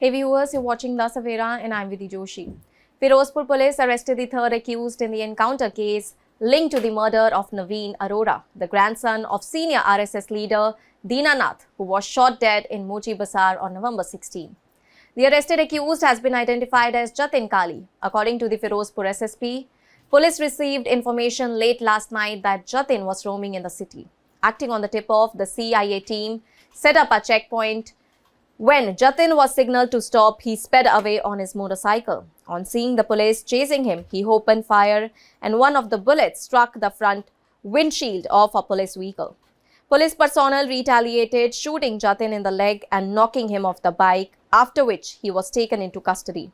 Hey viewers, you're watching La Savera and I'm Vidhi Joshi. Firozpur police arrested the third accused in the encounter case linked to the murder of Naveen Arora, the grandson of senior RSS leader Dinanath, who was shot dead in Mochi Bazar on November 16. The arrested accused has been identified as Jatin Kali. According to the Firozpur SSP, police received information late last night that Jatin was roaming in the city. Acting on the tip-off, the CIA team set up a checkpoint. When Jatin was signaled to stop, he sped away on his motorcycle. On seeing the police chasing him, he opened fire and one of the bullets struck the front windshield of a police vehicle. Police personnel retaliated, shooting Jatin in the leg and knocking him off the bike, after which he was taken into custody.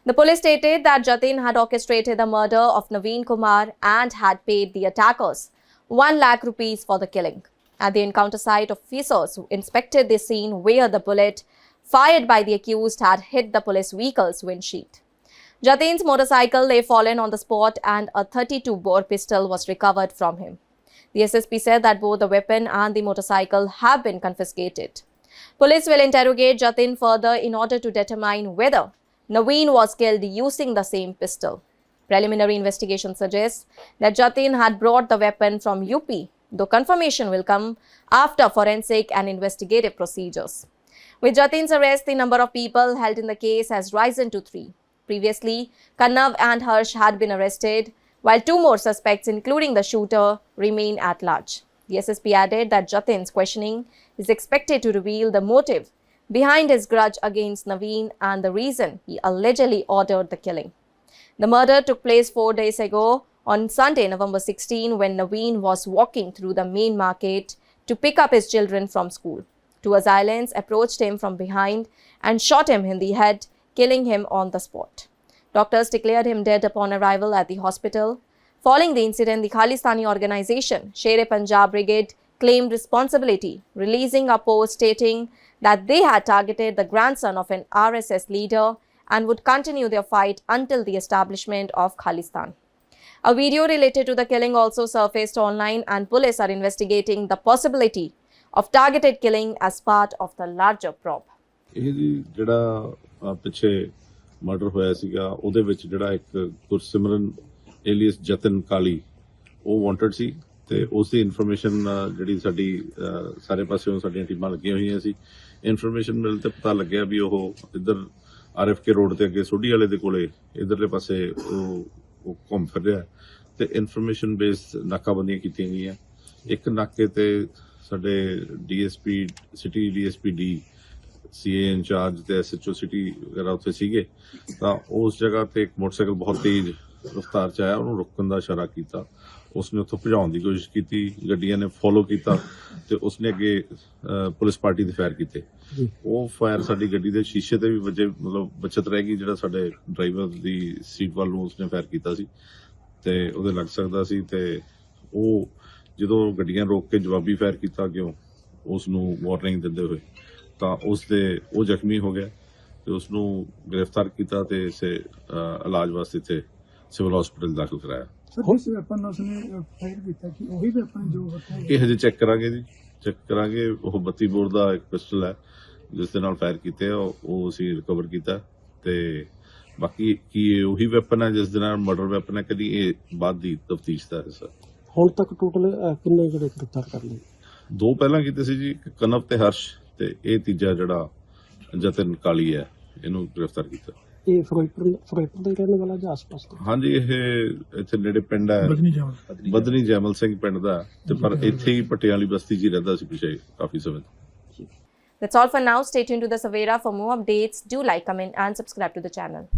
The police stated that Jatin had orchestrated the murder of Naveen Kumar and had paid the attackers 1 lakh rupees for the killing. At the encounter site, officers who inspected the scene where the bullet fired by the accused had hit the police vehicle's windshield. Jatin's motorcycle lay fallen on the spot and a 32-bore pistol was recovered from him. The SSP said that both the weapon and the motorcycle have been confiscated. Police will interrogate Jatin further in order to determine whether Naveen was killed using the same pistol. Preliminary investigation suggests that Jatin had brought the weapon from UP, though confirmation will come after forensic and investigative procedures. With Jatin's arrest, the number of people held in the case has risen to 3. Previously, Kannav and Harsh had been arrested, while 2 more suspects, including the shooter, remain at large. The SSP added that Jatin's questioning is expected to reveal the motive behind his grudge against Naveen and the reason he allegedly ordered the killing. The murder took place 4 days ago on Sunday, November 16, when Naveen was walking through the main market to pick up his children from school. 2 assailants approached him from behind and shot him in the head, killing him on the spot. Doctors declared him dead upon arrival at the hospital. Following the incident, the Khalistani organization, Sher-e-Punjab Brigade, claimed responsibility, releasing a post stating that they had targeted the grandson of an RSS leader and would continue their fight until the establishment of Khalistan. A video related to the killing also surfaced online, and police are investigating the possibility of targeted killing as part of the larger probe. ਇਹ ਜੀ ਜਿਹੜਾ ਪਿੱਛੇ murder ਹੋਇਆ ਸੀਗਾ ਉਹਦੇ ਵਿੱਚ ਜਿਹੜਾ ਇੱਕ ਗੁਰਸਿਮਰਨ ਏਲੀਅਸ ਜਤਨ ਕਾਲੀ ਉਹ ਵਾਂਟਡ ਸੀ ਤੇ ਉਸ ਦੀ ਇਨਫੋਰਮੇਸ਼ਨ ਜਿਹੜੀ ਸਾਡੀ ਸਾਰੇ ਪਾਸਿਓਂ ਸਾਡੀਆਂ ਟੀਮਾਂ ਲੱਗੀਆਂ ਹੋਈਆਂ ਸੀ। ਇਨਫੋਰਮੇਸ਼ਨ ਮਿਲ ਤੇ ਪਤਾ ਲੱਗਿਆ ਵੀ ਉਹ ਇੱਧਰ RFK ਰੋਡ ਤੇ ਅੱਗੇ ਸੋਢੀ ਵਾਲੇ ਦੇ ਕੋਲੇ ਇਧਰਲੇ ਪਾਸੇ ਉਹ ਘੁੰਮ ਫਿਰ ਰਿਹਾ ਤੇ ਇਨਫੋਰਮੇਸ਼ਨ ਬੇਸਡ ਨਾਕਾਬੰਦੀਆਂ ਕੀਤੀਆਂ ਗਈਆਂ। ਇੱਕ ਨਾਕੇ ਤੇ ਸਾਡੇ DSP city DSP D CA in charge ਤੇ SHO ਸਿਟੀ ਵਗੈਰਾ ਉੱਥੇ ਸੀਗੇ ਤਾਂ ਉਸ ਜਗ੍ਹਾ ਤੇ ਇੱਕ ਮੋਟਰਸਾਈਕਲ ਬਹੁਤ ਤੇਜ਼ ਰਫ਼ਤਾਰ 'ਚ ਆਇਆ, ਉਹਨੂੰ ਰੋਕਣ ਦਾ ਇਸ਼ਾਰਾ ਕੀਤਾ। ਉਸਨੇ ਉੱਥੋਂ ਭਜਾਉਣ ਦੀ ਕੋਸ਼ਿਸ਼ ਕੀਤੀ, ਗੱਡੀਆਂ ਨੇ ਫੋਲੋ ਕੀਤਾ ਤੇ ਉਸਨੇ ਅੱਗੇ ਪੁਲਿਸ ਪਾਰਟੀ ਦੇ ਫਾਇਰ ਕੀਤੇ। ਉਹ ਫਾਇਰ ਸਾਡੀ ਗੱਡੀ ਦੇ ਸ਼ੀਸ਼ੇ ਤੇ ਵੀ ਵੱਜੇ, ਮਤਲਬ ਬਚਤ ਰਹਿ ਗਈ। ਜਿਹੜਾ ਸਾਡੇ ਡਰਾਈਵਰ ਦੀ ਸੀਟ ਵੱਲ ਨੂੰ ਉਸਨੇ ਫਾਇਰ ਕੀਤਾ ਸੀ ਤੇ ਉਹਦੇ ਲੱਗ ਸਕਦਾ ਸੀ ਤੇ ਉਹ ਜਦੋਂ ਗੱਡੀਆਂ ਰੋਕ ਕੇ ਜਵਾਬੀ ਫਾਇਰ ਕੀਤਾ ਅੱਗਿਓਂ ਉਸ ਨੂੰ ਵਾਰਨਿੰਗ ਦਿੰਦੇ ਹੋਏ ਤਾਂ ਉਹ ਜ਼ਖਮੀ ਹੋ ਗਿਆ ਤੇ ਉਸ ਨੂੰ ਗ੍ਰਿਫਤਾਰ ਕੀਤਾ ਤੇ ਇਸੇ ਇਲਾਜ ਵਾਸਤੇ ਇੱਥੇ ਸਿਵਲ ਹਸਪੀਟਲ ਦਾਖਲ ਕਰਾਇਆ। ਇਹ ਹਜੇ ਚੈੱਕ ਕਰਾਂਗੇ ਜੀ, ਚੈੱਕ ਕਰਾਂਗੇ। ਉਹ 32 ਬੋਰ ਦਾ ਇੱਕ ਪਿਸਟਲ ਹੈ ਜਿਸ ਦੇ ਨਾਲ ਫਾਇਰ ਕੀਤੇ ਆ, ਉਹ ਅਸੀਂ ਰਿਕਵਰ ਕੀਤਾ ਤੇ ਬਾਕੀ ਕੀ ਉਹੀ ਵੈਪਨ ਹੈ ਜਿਸ ਦੇ ਨਾਲ ਮਰਡਰ ਵੈਪਨ ਹੈ ਕਦੀ ਇਹ ਬਾਅਦ ਦੀ ਤਫਤੀਸ਼ ਦਾ ਹਿੱਸਾ। ਹੁਣ ਤੱਕ ਟੋਟਲ ਕਿੰਨੇ ਜਿਹੜੇ ਗ੍ਰਿਫਤਾਰ ਕਰ ਲਏ? 2 ਪਹਿਲਾਂ ਕੀਤੇ ਸੀ ਜੀ, ਕਨਵ ਤੇ ਹਰਸ਼, ਤੇ ਇਹ ਤੀਜਾ ਜਿਹੜਾ ਜਤਨ ਕਾਲੀ ਹੈ ਇਹਨੂੰ ਗ੍ਰਿਫਤਾਰ ਕੀਤਾ। ਇਹ ਫਿਰੋਜ਼ਪੁਰ ਦੇ ਰਹਿਣ ਵਾਲਾ ਜਾਂ ਆਸ-ਪਾਸ ਦਾ? ਹਾਂਜੀ, ਇਹ ਇੱਥੇ ਨੇੜੇ ਪਿੰਡ ਹੈ ਬਦਨੀ ਜੈਮਲ ਸਿੰਘ ਪਿੰਡ ਦਾ, ਤੇ ਪਰ ਇੱਥੇ ਹੀ ਪਟਿਆਲਾ ਵਾਲੀ ਬਸਤੀ 'ਚ ਰਹਿੰਦਾ ਸੀ ਪਿਛੇ ਕਾਫੀ ਸਮੇਂ। That's all for now. Stay tuned to the Savera for more updates. Do like, comment and subscribe to the channel.